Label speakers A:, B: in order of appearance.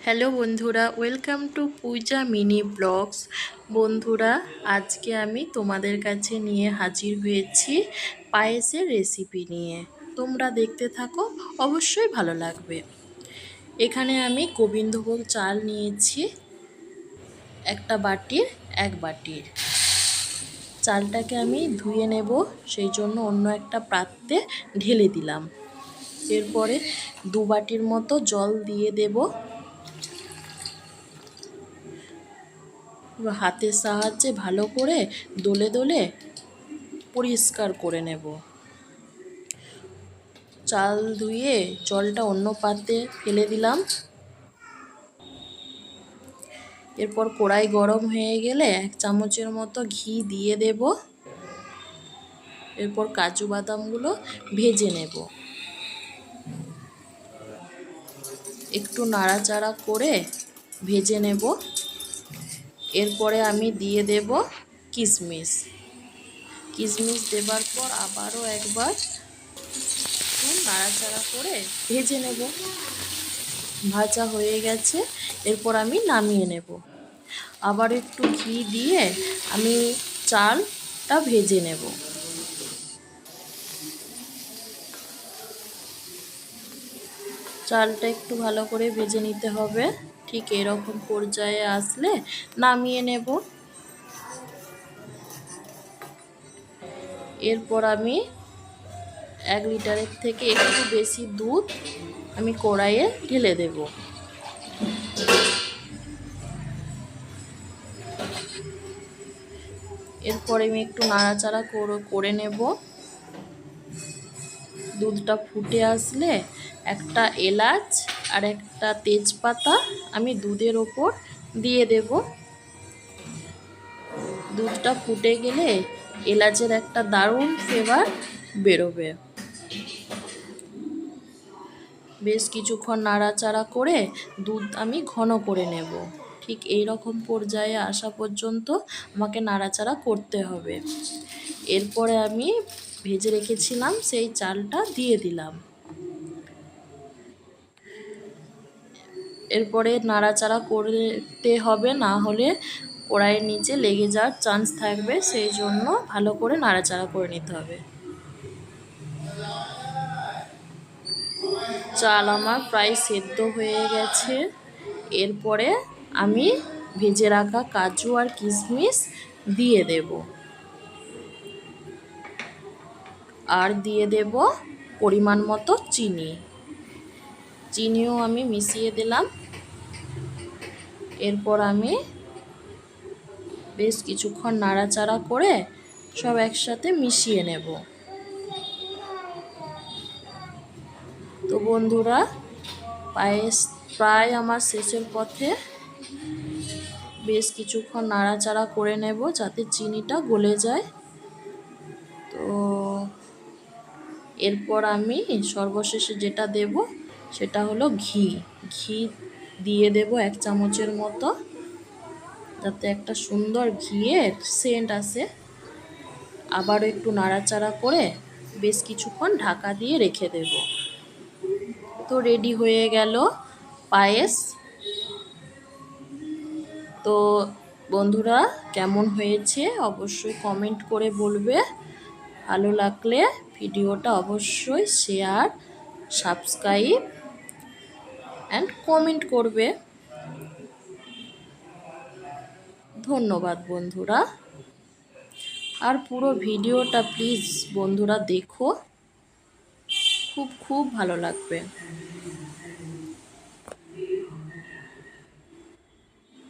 A: Hello বন্ধুরা, welcome to Puja mini blogs. বন্ধুরা, আজকে আমি তোমাদের কাছে নিয়ে হাজির হয়েছি পায়েসের রেসিপি নিয়ে। তোমরা দেখতে থাকো, অবশ্যই ভালো লাগবে। এখানে আমি গোবিন্দভোগ চাল নিয়েছি একটা বাটির, এক বাটির। চালটাকে আমি ধুয়ে নেব, সেই জন্য অন্য একটা পাত্রে ঢেলে দিলাম। এরপরে 2 বাটির মতো জল দিয়ে দেব। হাতের সাহায্যে ভালো করে দলে দলে পরিষ্কার করে নেব। চাল ধুয়ে জলটা অন্য পাত্রে ফেলে দিলাম। এরপর কড়াই গরম হয়ে গেলে 1 চামচের মতো ঘি দিয়ে দেব। এরপর কাজু বাদামগুলো ভেজে নেব। একটু নাড়াচাড়া করে ভেজে নেব। এরপরে আমি দিয়ে দেব কিশমিশ। কিশমিশ দেবার পর আবারও একবার নাড়াচাড়া করে ভেজে নেব। ভাজা হয়ে গেছে, এরপর আমি নামিয়ে নেব। আবার একটু ঘি দিয়ে আমি চালটা ভেজে নেব। চালটা একটু ভালো করে ভেজে নিতে হবে। ঠিক এরকম পর্যায়ে আসলে নামিয়ে নেব। এরপর আমি 1 লিটারের থেকে একটু বেশি দুধ আমি কড়াইয়ে ঢেলে দেব। এরপরে আমি একটু নাড়াচাড়া করে নেব। দুধটা ফুটে আসলে একটা এলাচ আর একটা তেজপাতা আমি দুধের ওপর দিয়ে দেব। দুধটা ফুটে গেলে এলাচের একটা দারুণ ফ্লেভার বেরোবে। বেশ কিছুক্ষণ নাড়াচাড়া করে দুধ আমি ঘন করে নেব। ঠিক এই রকম পর্যায়ে আসা পর্যন্ত আমাকে নাড়াচাড়া করতে হবে। এরপরে আমি ভেজে রেখেছিলাম সেই চালটা দিয়ে দিলাম। এরপরে নাড়াচাড়া করতে হবে, না হলে কড়াইয়ের নিচে লেগে যাওয়ার চান্স থাকবে, সেই জন্য ভালো করে নাড়াচাড়া করে নিতে হবে। চাল আমার প্রায় সেদ্ধ হয়ে গেছে। এরপরে আমি ভেজে রাখা কাজু আর কিশমিশ দিয়ে দেব। আর দিয়ে দেব পরিমাণ মতো চিনি। চিনিও আমি মিশিয়ে দিলাম। এরপর আমি বেশ কিছুক্ষণ নাড়াচাড়া করে সব একসাথে মিশিয়ে নেব। তো বন্ধুরা, পায়েস প্রায় আমার শেষের পথে। বেশ কিছুক্ষণ নাড়াচাড়া করে নেব যাতে চিনিটা গলে যায়। তো এরপর আমি সর্বশেষে যেটা দেব সেটা হলো ঘি। ঘি দিয়ে দেব 1 চামচের মতো, যাতে একটা সুন্দর ঘিয়ের সেন্ট আসে। আবারও একটু নাড়াচাড়া করে বেশ কিছুক্ষণ ঢাকা দিয়ে রেখে দেব। তো রেডি হয়ে গেল পায়েস। তো বন্ধুরা, কেমন হয়েছে অবশ্যই কমেন্ট করে বলবে। ভালো লাগলে ভিডিওটা অবশ্যই শেয়ার, সাবস্ক্রাইব অ্যান্ড কমেন্ট করবে। ধন্যবাদ বন্ধুরা। আর পুরো ভিডিওটা প্লিজ বন্ধুরা দেখো, খুব ভালো লাগবে।